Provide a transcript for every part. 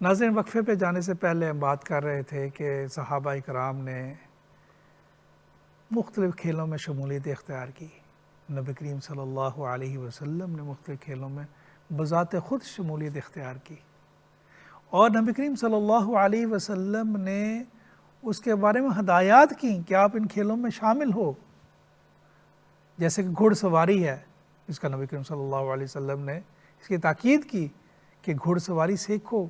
ناظرین، وقفے پہ جانے سے پہلے ہم بات کر رہے تھے کہ صحابہ کرام نے مختلف کھیلوں میں شمولیت اختیار کی. نبی کریم صلی اللہ علیہ وسلم نے مختلف کھیلوں میں بذات خود شمولیت اختیار کی، اور نبی کریم صلی اللہ علیہ وسلم نے اس کے بارے میں ہدایات کی کہ آپ ان کھیلوں میں شامل ہو. جیسے کہ گھڑ سواری ہے، اس کا نبی کریم صلی اللہ علیہ وسلم نے اس کی تاکید کی کہ گھڑ سواری سیکھو،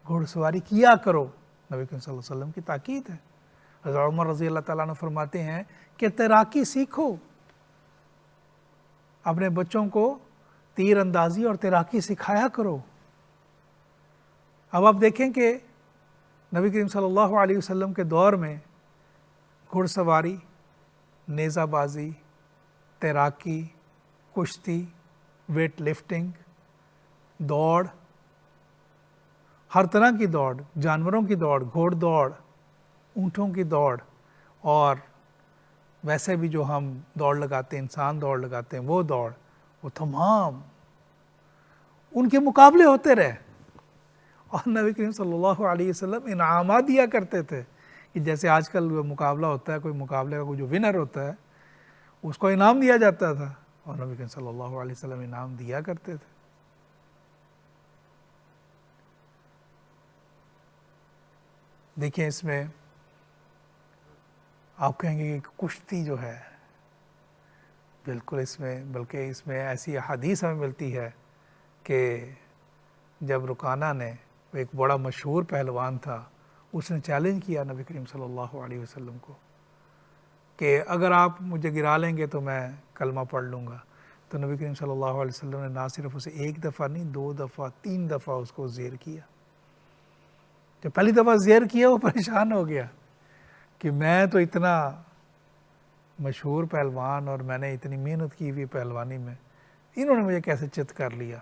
گھڑ سواری کیا کرو. نبی کریم صلی اللہ علیہ وسلم کی تاکید ہے. حضرت عمر رضی اللہ تعالیٰ عنہ فرماتے ہیں کہ تیراکی سیکھو، اپنے بچوں کو تیر اندازی اور تیراکی سکھایا کرو. اب آپ دیکھیں کہ نبی کریم صلی اللہ علیہ وسلم کے دور میں گھڑ سواری، نیزہ بازی، تیراکی، کشتی، ویٹ لفٹنگ، دوڑ، ہر طرح کی دوڑ، جانوروں کی دوڑ، گھوڑ دوڑ، اونٹوں کی دوڑ، اور ویسے بھی جو ہم دوڑ لگاتے ہیں، انسان دوڑ لگاتے ہیں، وہ دوڑ، وہ تمام ان کے مقابلے ہوتے رہے. اور نبی کریم صلی اللہ علیہ وسلم انعامات دیا کرتے تھے کہ جیسے آج کل مقابلہ ہوتا ہے، کوئی مقابلے کا کوئی جو ونر ہوتا ہے اس کو انعام دیا جاتا تھا، اور نبی کریم صلی اللہ علیہ وسلم انعام دیا کرتے تھے. دیکھیں اس میں آپ کہیں گے کہ کشتی جو ہے، بالکل اس میں، بلکہ اس میں ایسی احادیث ہمیں ملتی ہے کہ جب رکانہ نے، ایک بڑا مشہور پہلوان تھا، اس نے چیلنج کیا نبی کریم صلی اللہ علیہ وسلم کو کہ اگر آپ مجھے گرا لیں گے تو میں کلمہ پڑھ لوں گا. تو نبی کریم صلی اللہ علیہ وسلم نے نہ صرف اسے ایک دفعہ نہیں، 2 دفعہ 3 دفعہ اس کو زیر کیا. جب پہلی دفعہ زیر کیا وہ پریشان ہو گیا کہ میں تو اتنا مشہور پہلوان اور میں نے اتنی محنت کی ہوئی پہلوانی میں، انہوں نے مجھے کیسے چت کر لیا.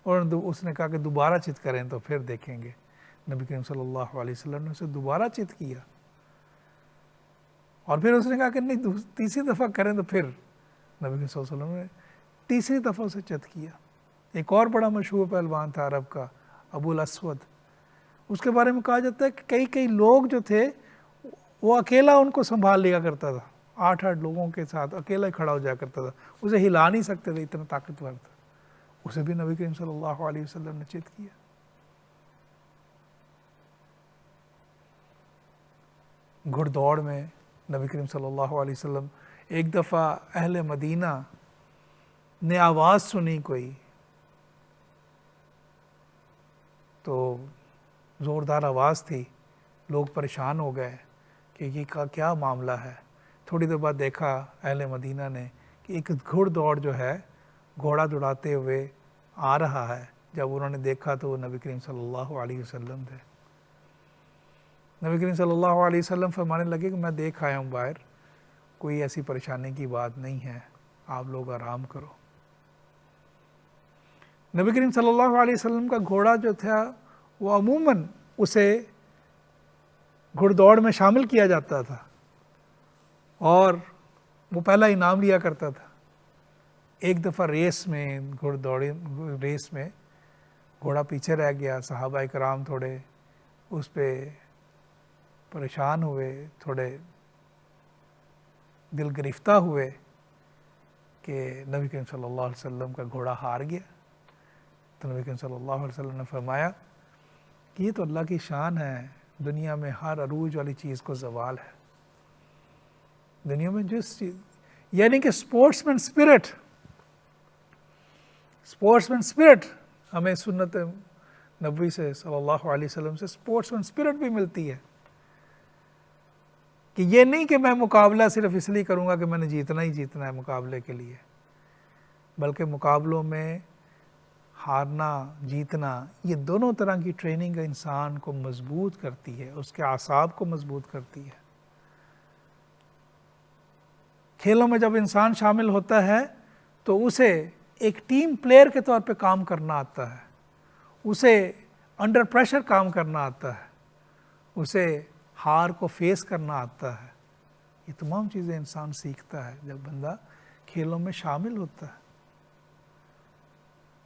اور اس نے کہا کہ دوبارہ چت کریں تو پھر دیکھیں گے. نبی کریم صلی اللہ علیہ وسلم نے اسے دوبارہ چت کیا، اور پھر اس نے کہا کہ نہیں، تیسری دفعہ کریں تو پھر نبی کریم صلی اللہ علیہ وسلم نے تیسری دفعہ اسے چت کیا. ایک اور بڑا مشہور پہلوان تھا عرب کا، ابو الاسود. اس کے بارے میں کہا جاتا ہے کہ کئی لوگ جو تھے وہ اکیلا ان کو سنبھال لیا کرتا تھا، 8 لوگوں کے ساتھ اکیلا ہی کھڑا ہو جایا کرتا تھا، اسے ہلا نہیں سکتے تھے، اتنا طاقتور تھا. اسے بھی نبی کریم صلی اللہ علیہ وسلم نے چت کیا. گھڑ دوڑ میں نبی کریم صلی اللہ علیہ وسلم، ایک دفعہ اہل مدینہ نے آواز سنی کوئی، تو زوردار آواز تھی، لوگ پریشان ہو گئے کہ یہ کیا معاملہ ہے. تھوڑی دیر بعد دیکھا اہل مدینہ نے کہ ایک گھڑ دوڑ جو ہے گھوڑا دوڑاتے ہوئے آ رہا ہے. جب انہوں نے دیکھا تو وہ نبی کریم صلی اللہ علیہ وسلم تھے. نبی کریم صلی اللہ علیہ وسلم فرمانے لگے کہ میں دیکھ آیا ہوں باہر، کوئی ایسی پریشانی کی بات نہیں ہے، آپ لوگ آرام کرو. نبی کریم صلی اللہ علیہ وسلم کا گھوڑا جو تھا وہ عموماً اسے گھڑ دوڑ میں شامل کیا جاتا تھا، اور وہ پہلا انعام لیا کرتا تھا. ایک دفعہ ریس میں، گھڑ دوڑی ریس میں گھوڑا پیچھے رہ گیا. صحابہ کرام تھوڑے اس پہ پریشان ہوئے، تھوڑے دل گرفتہ ہوئے کہ نبی کریم صلی اللہ علیہ وسلم کا گھوڑا ہار گیا. تو نبی کریم صلی اللہ علیہ وسلم نے فرمایا کہ یہ تو اللہ کی شان ہے، دنیا میں ہر عروج والی چیز کو زوال ہے. دنیا میں جس چیز، یعنی کہ اسپورٹس مین اسپرٹ ہمیں سنت نبوی سے صلی اللہ علیہ وسلم سے اسپورٹس مین اسپرٹ بھی ملتی ہے کہ یہ نہیں کہ میں مقابلہ صرف اس لیے کروں گا کہ میں نے جیتنا ہی جیتنا ہے مقابلے کے لیے، بلکہ مقابلوں میں ہارنا جیتنا، یہ دونوں طرح کی ٹریننگ انسان کو مضبوط کرتی ہے، اس کے اعصاب کو مضبوط کرتی ہے. کھیلوں میں جب انسان شامل ہوتا ہے تو اسے ایک ٹیم پلیئر کے طور پہ کام کرنا آتا ہے، اسے انڈر پریشر کام کرنا آتا ہے، اسے ہار کو فیس کرنا آتا ہے. یہ تمام چیزیں انسان سیکھتا ہے جب بندہ کھیلوں میں شامل ہوتا ہے.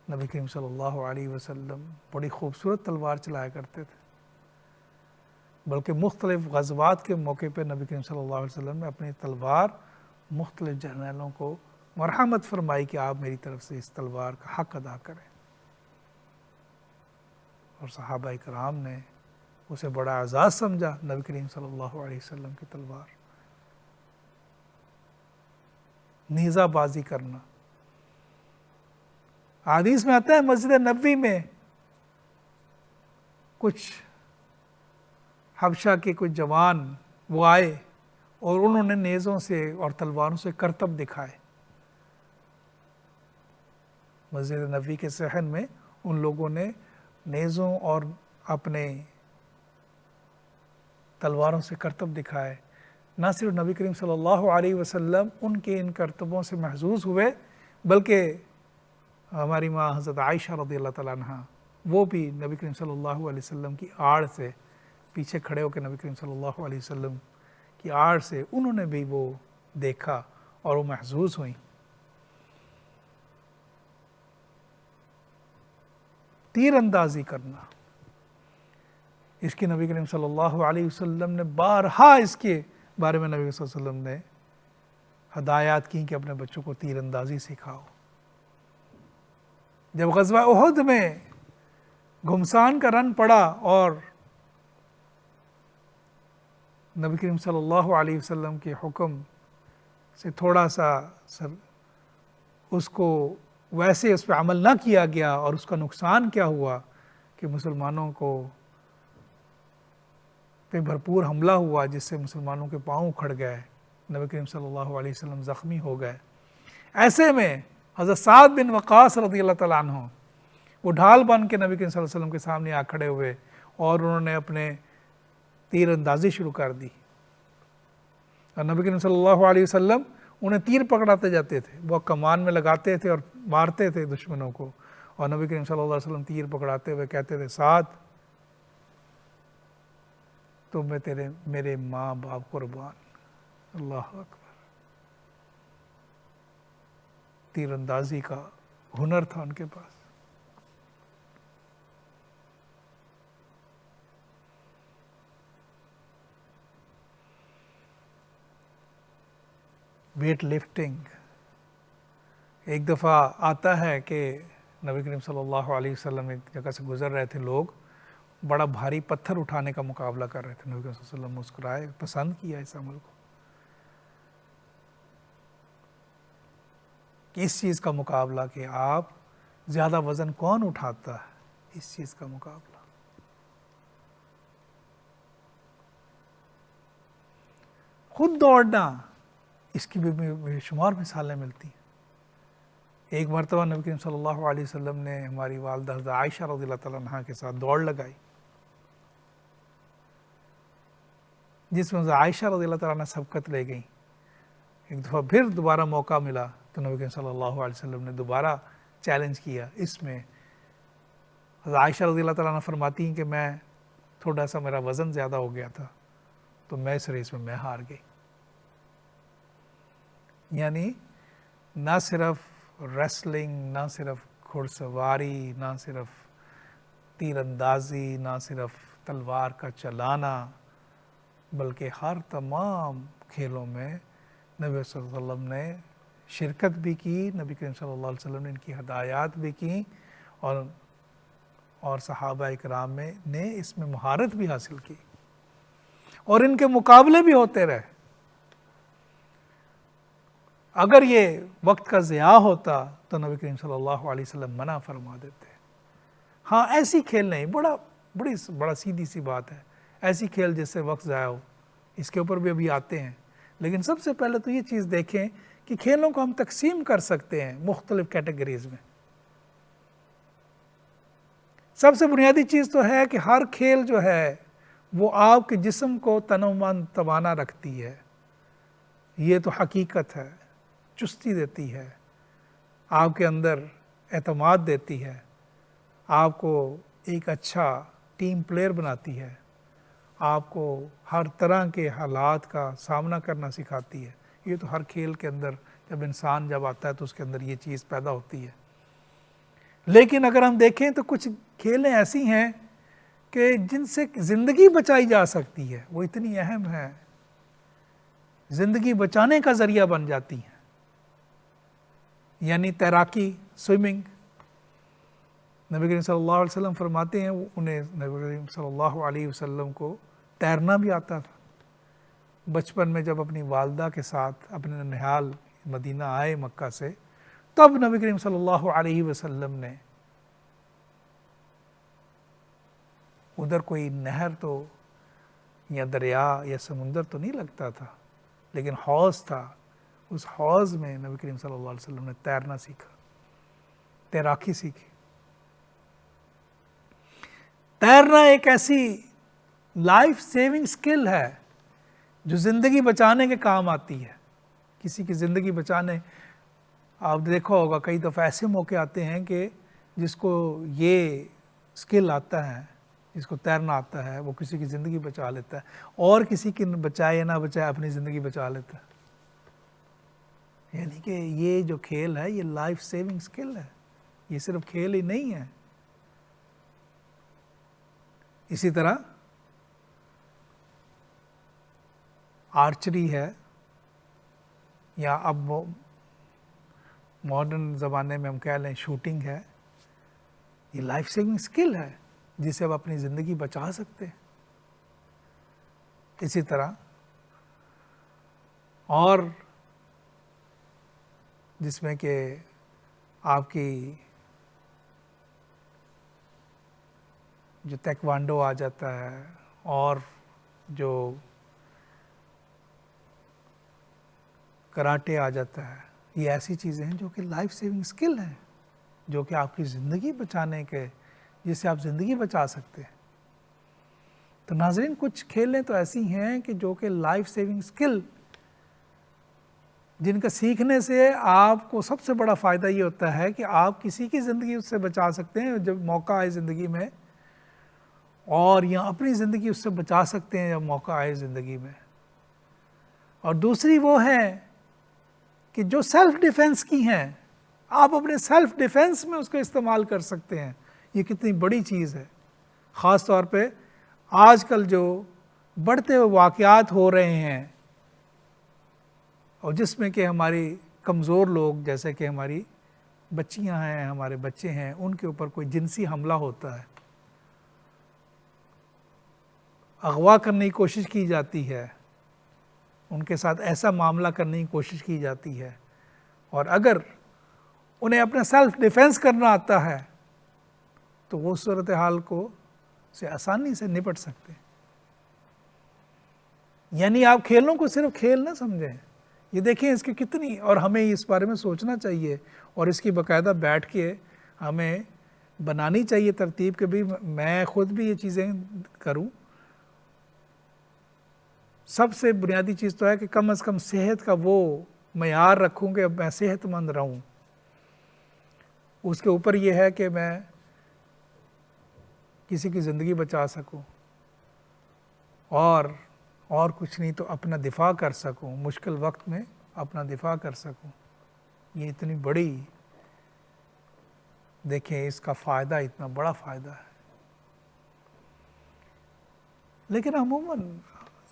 نبی کریم صلی اللہ علیہ وسلم بڑی خوبصورت تلوار چلایا کرتے تھے، بلکہ مختلف غزوات کے موقع پہ نبی کریم صلی اللہ علیہ وسلم نے اپنی تلوار مختلف جرنیلوں کو مرحمت فرمائی کہ آپ میری طرف سے اس تلوار کا حق ادا کریں، اور صحابہ کرام نے اسے بڑا اعزاز سمجھا نبی کریم صلی اللہ علیہ وسلم کی تلوار۔ نیزہ بازی کرنا، حدیث میں آتا ہے مسجد نبوی میں کچھ حبشہ کے کچھ جوان وہ آئے اور انہوں نے نیزوں سے اور تلواروں سے کرتب دکھائے۔ مسجد نبوی کے صحن میں ان لوگوں نے نیزوں اور اپنے تلواروں سے کرتب دکھائے۔ نہ صرف نبی کریم صلی اللہ علیہ وسلم ان کے ان کرتبوں سے محظوظ ہوئے، بلکہ ہماری ماں حضرت عائشہ رضی اللہ تعالیٰ عنہ وہ بھی نبی کریم صلی اللہ علیہ وسلم کی آڑ سے پیچھے کھڑے ہو کے نبی کریم صلی اللہ علیہ وسلم کی آڑ سے انہوں نے بھی وہ دیکھا اور وہ محظوظ ہوئیں۔ تیر اندازی کرنا، اس کی نبی کریم صلی اللہ علیہ وسلم نے بارہا اس کے بارے میں نبی صلی اللہ علیہ وسلم نے ہدایات کی کہ اپنے بچوں کو تیر اندازی سکھاؤ۔ جب غزوہ احد میں گھمسان کا رن پڑا اور نبی کریم صلی اللہ علیہ وسلم کے حکم سے تھوڑا سا اس کو ویسے اس پہ عمل نہ کیا گیا، اور اس کا نقصان کیا ہوا کہ مسلمانوں کو پہ بھرپور حملہ ہوا، جس سے مسلمانوں کے پاؤں اکھڑ گئے، نبی کریم صلی اللہ علیہ وسلم زخمی ہو گئے۔ ایسے میں حضرت سعد بن وقاص رضی اللہ تعالیٰ عنہ وہ ڈھال بن کے نبی کریم صلی اللہ علیہ وسلم کے سامنے آ کھڑے ہوئے اور انہوں نے اپنے تیر اندازی شروع کر دی، اور نبی کریم صلی اللہ علیہ وسلم انہیں تیر پکڑاتے جاتے تھے، وہ کمان میں لگاتے تھے اور مارتے تھے دشمنوں کو، اور نبی کریم صلی اللہ علیہ وسلم تیر پکڑاتے ہوئے کہتے تھے سعد تو میں تیرے میرے ماں باپ قربان۔ اللہ اکبر، تیر اندازی کا ہنر تھا ان کے پاس۔ ویٹ لفٹنگ، ایک دفعہ آتا ہے کہ نبی کریم صلی اللہ علیہ وسلم ایک جگہ سے گزر رہے تھے، لوگ بڑا بھاری پتھر اٹھانے کا مقابلہ کر رہے تھے، نبی کریم صلی اللہ علیہ وسلم مسکرائے، پسند کیا اس عمل کو کہ اس چیز کا مقابلہ کہ آپ زیادہ وزن کون اٹھاتا ہے، اس چیز کا مقابلہ۔ خود دوڑنا، اس کی بھی بے شمار مثالیں ملتی ہیں۔ ایک مرتبہ نبی کریم صلی اللہ علیہ وسلم نے ہماری والدہ حضرت عائشہ رضی اللہ تعالیٰ عنہ کے ساتھ دوڑ لگائی، جس میں حضرت عائشہ رضی اللہ تعالیٰ عنہ سبقت لے گئیں۔ ایک دفعہ پھر دوبارہ موقع ملا تو نبی کریم صلی اللہ علیہ وسلم نے دوبارہ چیلنج کیا۔ اس میں حضرت عائشہ رضی اللہ تعالیٰ عنہ فرماتی ہیں کہ میں تھوڑا سا میرا وزن زیادہ ہو گیا تھا تو میں اس ریس میں ہار گئی۔ یعنی نہ صرف ریسلنگ، نہ صرف گھڑ سواری، نہ صرف تیر اندازی، نہ صرف تلوار کا چلانا، بلکہ ہر تمام کھیلوں میں نبی صلی اللہ علیہ وسلم نے شرکت بھی کی، نبی کریم صلی اللہ علیہ وسلم نے ان کی ہدایات بھی کی، اور صحابہ اکرام نے اس میں مہارت بھی حاصل کی، اور ان کے مقابلے بھی ہوتے رہے۔ اگر یہ وقت کا ضیاع ہوتا تو نبی کریم صلی اللہ علیہ وسلم منع فرما دیتے۔ ہاں ایسی کھیل نہیں، بڑا سیدھی سی بات ہے، ایسی کھیل جس سے وقت ضائع ہو، اس کے اوپر بھی ابھی آتے ہیں، لیکن سب سے پہلے تو یہ چیز دیکھیں کہ کھیلوں کو ہم تقسیم کر سکتے ہیں مختلف کیٹیگریز میں۔ سب سے بنیادی چیز تو ہے کہ ہر کھیل جو ہے وہ آپ کے جسم کو تنومند توانا رکھتی ہے، یہ تو حقیقت ہے، چستی دیتی ہے، آپ کے اندر اعتماد دیتی ہے، آپ کو ایک اچھا ٹیم پلیئر بناتی ہے، آپ کو ہر طرح کے حالات کا سامنا کرنا سکھاتی ہے۔ یہ تو ہر کھیل کے اندر جب انسان جب آتا ہے تو اس کے اندر یہ چیز پیدا ہوتی ہے۔ لیکن اگر ہم دیکھیں تو کچھ کھیلیں ایسی ہیں کہ جن سے زندگی بچائی جا سکتی ہے، وہ اتنی اہم ہے، زندگی بچانے کا ذریعہ بن جاتی ہیں، یعنی تیراکی، سوئمنگ۔ نبی کریم صلی اللہ علیہ وسلم فرماتے ہیں انہیں نبی کریم صلی اللہ علیہ وسلم کو تیرنا بھی آتا تھا۔ بچپن میں جب اپنی والدہ کے ساتھ اپنے ننھیال مدینہ آئے مکہ سے، تب نبی کریم صلی اللہ علیہ وسلم نے ادھر کوئی نہر تو یا دریا یا سمندر تو نہیں لگتا تھا، لیکن حوض تھا، اس حوض میں نبی کریم صلی اللہ علیہ وسلم نے تیرنا سیکھا، تیراکی سیکھی۔ تیرنا ایک ایسی لائف سیونگ سکل ہے جو زندگی بچانے کے کام آتی ہے، کسی کی زندگی بچانے۔ آپ دیکھا ہوگا کئی دفعہ ایسے موقع آتے ہیں کہ جس کو یہ سکل آتا ہے، جس کو تیرنا آتا ہے، وہ کسی کی زندگی بچا لیتا ہے، اور کسی کی بچائے یا نہ بچائے اپنی زندگی بچا لیتا ہے۔ یعنی کہ یہ جو کھیل ہے یہ لائف سیونگ سکل ہے، یہ صرف کھیل ہی نہیں ہے۔ اسی طرح آرچری ہے، یا اب ماڈرن زمانے میں ہم کہہ لیں شوٹنگ ہے، یہ لائف سیونگ سکل ہے جسے اب اپنی زندگی بچا سکتے ہیں۔ اسی طرح اور جس میں کہ آپ کی جو تیکوانڈو آ جاتا ہے، اور جو کراٹے آ جاتا ہے، یہ ایسی چیزیں ہیں جو کہ لائف سیونگ سکل ہیں، جو کہ آپ کی زندگی بچانے کے، جس سے آپ زندگی بچا سکتے ہیں۔ تو ناظرین، کچھ کھیلیں تو ایسی ہیں کہ جو کہ لائف سیونگ سکل، جن کا سیکھنے سے آپ کو سب سے بڑا فائدہ یہ ہوتا ہے کہ آپ کسی کی زندگی اس سے بچا سکتے ہیں جب موقع آئے زندگی میں، اور یا اپنی زندگی اس سے بچا سکتے ہیں جب موقع آئے زندگی میں۔ اور دوسری وہ ہیں کہ جو سیلف ڈیفنس کی ہیں، آپ اپنے سیلف ڈیفنس میں اس کو استعمال کر سکتے ہیں۔ یہ کتنی بڑی چیز ہے، خاص طور پہ آج کل جو بڑھتے ہوئے واقعات ہو رہے ہیں، اور جس میں کہ ہماری کمزور لوگ جیسے کہ ہماری بچیاں ہیں، ہمارے بچے ہیں، ان کے اوپر کوئی جنسی حملہ ہوتا ہے، اغوا کرنے کی کوشش کی جاتی ہے، ان کے ساتھ ایسا معاملہ کرنے کی کوشش کی جاتی ہے، اور اگر انہیں اپنا سیلف ڈیفنس کرنا آتا ہے تو وہ صورتحال کو سے آسانی سے نپٹ سکتے ہیں۔ یعنی آپ کھیلوں کو صرف کھیل نہ سمجھیں، یہ دیکھیں اس کی کتنی، اور ہمیں اس بارے میں سوچنا چاہیے، اور اس کی باقاعدہ بیٹھ کے ہمیں بنانی چاہیے ترتیب کہ بھی میں خود بھی یہ چیزیں کروں۔ سب سے بنیادی چیز تو ہے کہ کم از کم صحت کا وہ معیار رکھوں کہ اب میں صحت مند رہوں۔ اس کے اوپر یہ ہے کہ میں کسی کی زندگی بچا سکوں، اور کچھ نہیں تو اپنا دفاع کر سکوں، مشکل وقت میں اپنا دفاع کر سکوں۔ یہ اتنی بڑی، دیکھیں اس کا فائدہ، اتنا بڑا فائدہ ہے۔ لیکن عموماً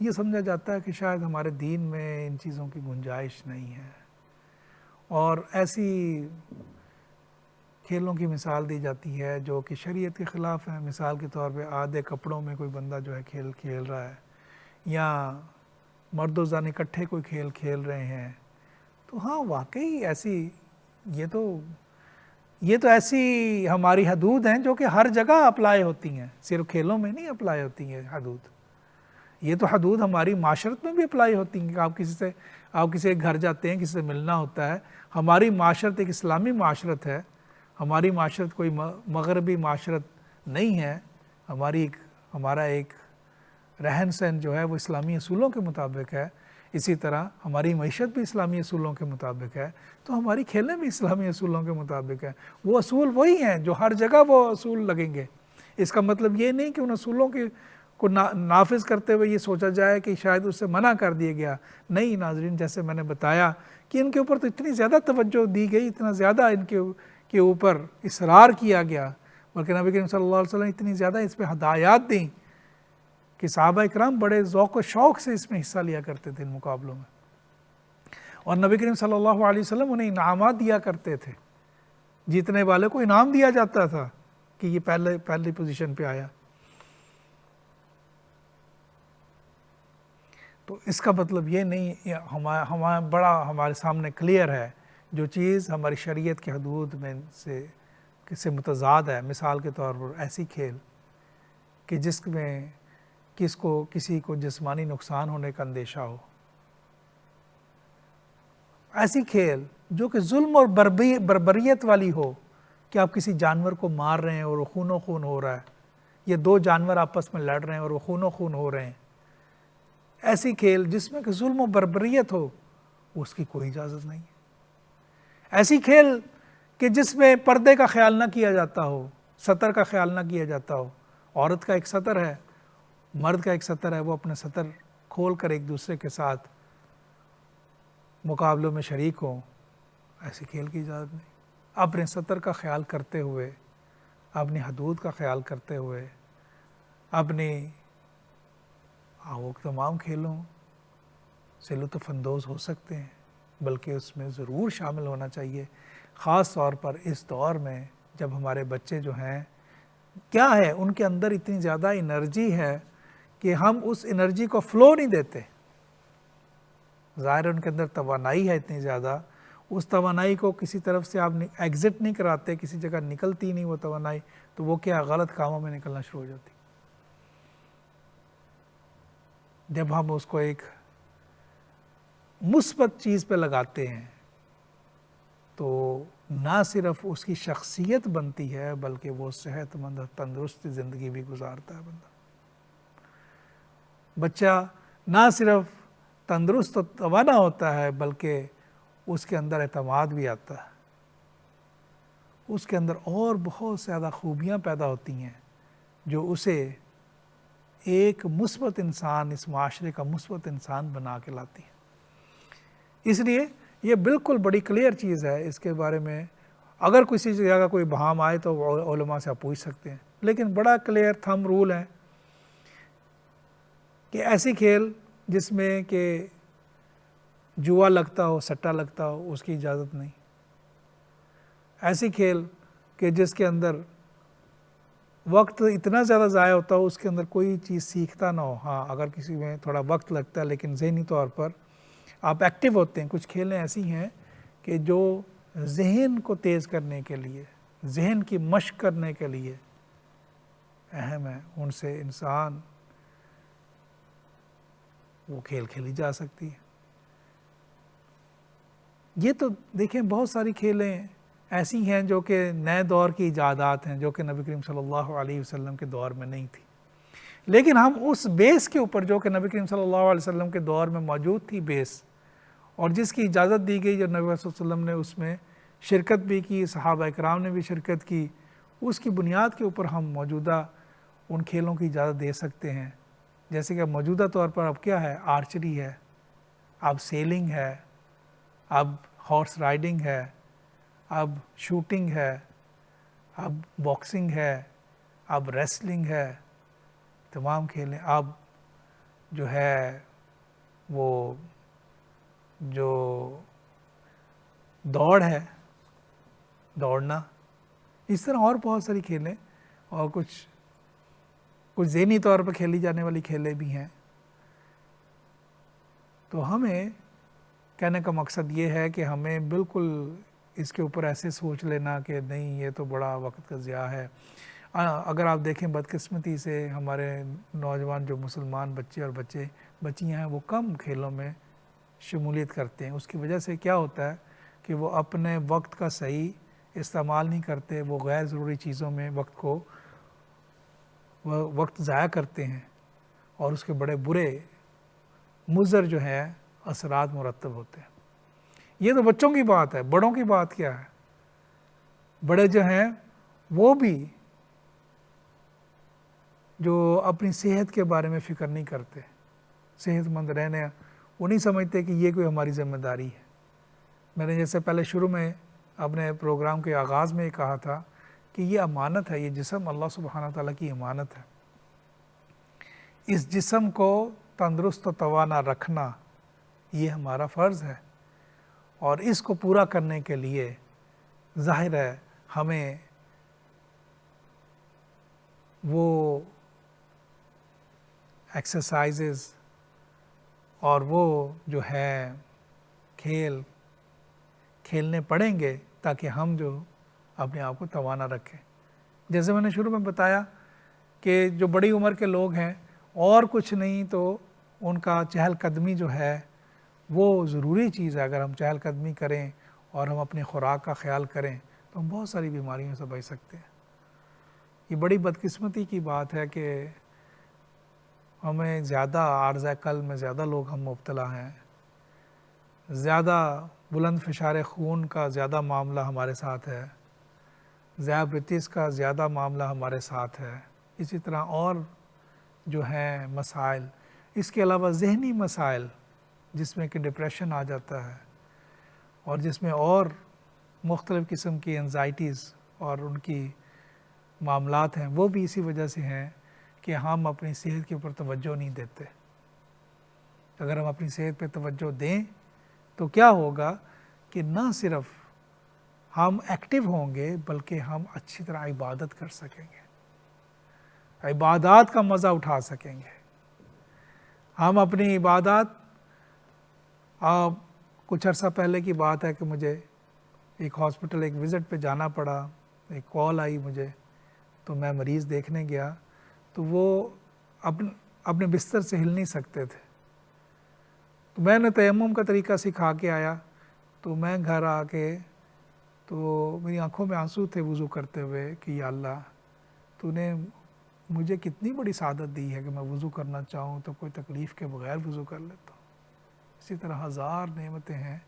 یہ سمجھا جاتا ہے کہ شاید ہمارے دین میں ان چیزوں کی گنجائش نہیں ہے، اور ایسی کھیلوں کی مثال دی جاتی ہے جو کہ شریعت کے خلاف ہے۔ مثال کے طور پہ آدھے کپڑوں میں کوئی بندہ جو ہے کھیل کھیل رہا ہے، یا مرد و زن اکٹھے کوئی کھیل کھیل رہے ہیں، تو ہاں واقعی ایسی یہ تو ایسی ہماری حدود ہیں جو کہ ہر جگہ اپلائی ہوتی ہیں، صرف کھیلوں میں نہیں اپلائی ہوتی ہیں حدود۔ یہ تو حدود ہماری معاشرت میں بھی اپلائی ہوتی ہیں کہ آپ کسی کے گھر جاتے ہیں، کسی سے ملنا ہوتا ہے۔ ہماری معاشرت ایک اسلامی معاشرت ہے، ہماری معاشرت کوئی مغربی معاشرت نہیں ہے۔ ہمارا ایک رہن سہن جو ہے وہ اسلامی اصولوں کے مطابق ہے، اسی طرح ہماری معیشت بھی اسلامی اصولوں کے مطابق ہے، تو ہماری کھیلیں بھی اسلامی اصولوں کے مطابق ہیں۔ وہ اصول وہی ہیں جو ہر جگہ وہ اصول لگیں گے۔ اس کا مطلب یہ نہیں کہ ان اصولوں کو نافذ کرتے ہوئے یہ سوچا جائے کہ شاید اس سے منع کر دیا گیا۔ نہیں ناظرین، جیسے میں نے بتایا کہ ان کے اوپر تو اتنی زیادہ توجہ دی گئی، اتنا زیادہ ان کے اوپر اصرار کیا گیا، بلکہ نبی کریم صلی اللہ علیہ وسلم نے اتنی زیادہ اس پہ ہدایات دیں کہ صحابہ اکرام بڑے ذوق و شوق سے اس میں حصہ لیا کرتے تھے ان مقابلوں میں، اور نبی کریم صلی اللہ علیہ وسلم انہیں انعامات دیا کرتے تھے، جیتنے والے کو انعام دیا جاتا تھا کہ یہ پہلی پوزیشن پہ آیا۔ تو اس کا مطلب یہ نہیں، ہمارا بڑا ہمارے سامنے کلیئر ہے، جو چیز ہماری شریعت کے حدود میں سے متضاد ہے، مثال کے طور پر ایسی کھیل کہ جس میں کسی کو جسمانی نقصان ہونے کا اندیشہ ہو، ایسی کھیل جو کہ ظلم اور بربریت والی ہو، کہ آپ کسی جانور کو مار رہے ہیں اور وہ خون و خون ہو رہا ہے، یہ دو جانور آپس میں لڑ رہے ہیں اور وہ خون و خون ہو رہے ہیں، ایسی کھیل جس میں کہ ظلم و بربریت ہو، اس کی کوئی اجازت نہیں ہے۔ ایسی کھیل کہ جس میں پردے کا خیال نہ کیا جاتا ہو، سطر کا خیال نہ کیا جاتا ہو، عورت کا ایک سطر ہے، مرد کا ایک سطر ہے، وہ اپنے سطر کھول کر ایک دوسرے کے ساتھ مقابلوں میں شریک ہوں، ایسی کھیل کی اجازت نہیں۔ اپنے سطر کا خیال کرتے ہوئے، اپنی حدود کا خیال کرتے ہوئے، وہ تمام کھیلوں سے لطف اندوز ہو سکتے ہیں، بلکہ اس میں ضرور شامل ہونا چاہیے، خاص طور پر اس دور میں جب ہمارے بچے جو ہیں، کیا ہے ان کے اندر اتنی زیادہ انرجی ہے کہ ہم اس انرجی کو فلو نہیں دیتے، ظاہر ہے ان کے اندر توانائی ہے اتنی زیادہ، اس توانائی کو کسی طرف سے آپ ایگزٹ نہیں کراتے، کسی جگہ نکلتی نہیں وہ توانائی، تو وہ کیا غلط کاموں میں نکلنا شروع ہو جاتی۔ جب ہم اس کو ایک مثبت چیز پہ لگاتے ہیں تو نہ صرف اس کی شخصیت بنتی ہے، بلکہ وہ صحت مند تندرست زندگی بھی گزارتا ہے بچہ نہ صرف تندرست و توانا ہوتا ہے، بلکہ اس کے اندر اعتماد بھی آتا ہے، اس کے اندر اور بہت زیادہ خوبیاں پیدا ہوتی ہیں جو اسے ایک مثبت انسان، اس معاشرے کا مثبت انسان بنا کے لاتی ہے۔ اس لیے یہ بالکل بڑی کلیئر چیز ہے، اس کے بارے میں اگر کسی جگہ کوئی بہام آئے تو علماء سے آپ پوچھ سکتے ہیں، لیکن بڑا کلیئر تھم رول ہے کہ ایسی کھیل جس میں کہ جوا لگتا ہو، سٹا لگتا ہو، اس کی اجازت نہیں۔ ایسی کھیل کہ جس کے اندر وقت اتنا زیادہ ضائع ہوتا ہو، اس کے اندر کوئی چیز سیکھتا نہ ہو، ہاں اگر کسی میں تھوڑا وقت لگتا ہے لیکن ذہنی طور پر آپ ایکٹیو ہوتے ہیں۔ کچھ کھیلیں ایسی ہیں کہ جو ذہن کو تیز کرنے کے لیے، ذہن کی مشق کرنے کے لیے اہم ہے، ان سے انسان وہ کھیل کھیلی جا سکتی ہے۔ یہ تو دیکھیں بہت ساری کھیلیں ایسی ہیں جو کہ نئے دور کی ایجادات ہیں، جو کہ نبی کریم صلی اللہ علیہ وسلم کے دور میں نہیں تھی، لیکن ہم اس بیس کے اوپر جو کہ نبی کریم صلی اللہ علیہ وسلم کے دور میں موجود تھی بیس، اور جس کی اجازت دی گئی، جو نبی صلی اللہ علیہ وسلم نے اس میں شرکت بھی کی، صحابہ اکرام نے بھی شرکت کی، اس کی بنیاد کے اوپر ہم موجودہ ان کھیلوں کی اجازت دے سکتے ہیں۔ جیسے کہ موجودہ طور پر اب کیا ہے، آرچری ہے، اب سیلنگ ہے، اب ہارس رائڈنگ ہے، اب شوٹنگ ہے، اب باکسنگ ہے، اب ریسلنگ ہے، تمام کھیلیں، اب جو ہے وہ جو دوڑ ہے، دوڑنا، اس طرح اور بہت ساری کھیلیں، اور کچھ ذہنی طور پر کھیلی جانے والی کھیلیں بھی ہیں۔ تو ہمیں کہنے کا مقصد یہ ہے کہ ہمیں بالکل اس کے اوپر ایسے سوچ لینا کہ نہیں یہ تو بڑا وقت کا ضیاع ہے۔ اگر آپ دیکھیں بدقسمتی سے ہمارے نوجوان جو مسلمان بچے اور بچیاں ہیں، وہ کم کھیلوں میں شمولیت کرتے ہیں۔ اس کی وجہ سے کیا ہوتا ہے کہ وہ اپنے وقت کا صحیح استعمال نہیں کرتے، وہ غیر ضروری چیزوں میں وقت ضائع کرتے ہیں، اور اس کے بڑے برے مضر جو ہے اثرات مرتب ہوتے ہیں۔ یہ تو بچوں کی بات ہے، بڑوں کی بات کیا ہے؟ بڑے جو ہیں وہ بھی جو اپنی صحت کے بارے میں فکر نہیں کرتے، صحت مند رہنے، وہ نہیں سمجھتے کہ یہ کوئی ہماری ذمہ داری ہے۔ میں نے جیسے پہلے شروع میں اپنے پروگرام کے آغاز میں کہا تھا کہ یہ امانت ہے، یہ جسم اللہ سبحانہ تعالیٰ کی امانت ہے۔ اس جسم کو تندرست و توانا رکھنا یہ ہمارا فرض ہے، اور اس کو پورا کرنے کے لیے ظاہر ہے ہمیں وہ ایکسرسائزز اور وہ جو ہے کھیلنے پڑیں گے تاکہ ہم جو اپنے آپ کو توانا رکھیں۔ جیسے میں نے شروع میں بتایا کہ جو بڑی عمر کے لوگ ہیں اور کچھ نہیں تو ان کا چہل قدمی جو ہے وہ ضروری چیز ہے۔ اگر ہم چہل قدمی کریں اور ہم اپنی خوراک کا خیال کریں تو ہم بہت ساری بیماریوں سے بچ سکتے ہیں۔ یہ بڑی بدقسمتی کی بات ہے کہ ہمیں زیادہ عارضہ قلب میں زیادہ لوگ ہم مبتلا ہیں، زیادہ بلند فشار خون کا زیادہ معاملہ ہمارے ساتھ ہے، ذیابیطس کا زیادہ معاملہ ہمارے ساتھ ہے، اسی طرح اور جو ہیں مسائل، اس کے علاوہ ذہنی مسائل جس میں کہ ڈپریشن آ جاتا ہے، اور جس میں اور مختلف قسم کی انزائٹیز اور ان کی معاملات ہیں، وہ بھی اسی وجہ سے ہیں کہ ہم اپنی صحت کے اوپر توجہ نہیں دیتے۔ اگر ہم اپنی صحت پہ توجہ دیں تو کیا ہوگا کہ نہ صرف ہم ایکٹیو ہوں گے بلکہ ہم اچھی طرح عبادت کر سکیں گے، عبادات کا مزہ اٹھا سکیں گے۔ ہم اپنی عبادات، کچھ عرصہ پہلے کی بات ہے کہ مجھے ایک ہاسپٹل ایک وزٹ پہ جانا پڑا، ایک کال آئی مجھے، تو میں مریض دیکھنے گیا تو وہ اپنے بستر سے ہل نہیں سکتے تھے، تو میں نے تیمم کا طریقہ سکھا کے آیا، تو میں گھر آ کے تو میری آنکھوں میں آنسو تھے وضو کرتے ہوئے کہ یا اللہ تو نے مجھے کتنی بڑی سعادت دی ہے کہ میں وضو کرنا چاہوں تو کوئی تکلیف کے بغیر وضو کر لیتا ہوں۔ اسی طرح ہزار نعمتیں ہیں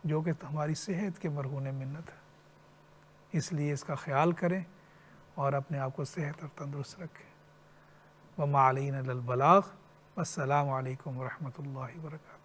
جو کہ ہماری صحت کے مرہون منت ہے، اس لیے اس کا خیال کریں اور اپنے آپ کو صحت اور تندرست رکھیں۔ وما علینا الا البلاغ۔ السلام علیکم ورحمۃ اللہ وبرکاتہ۔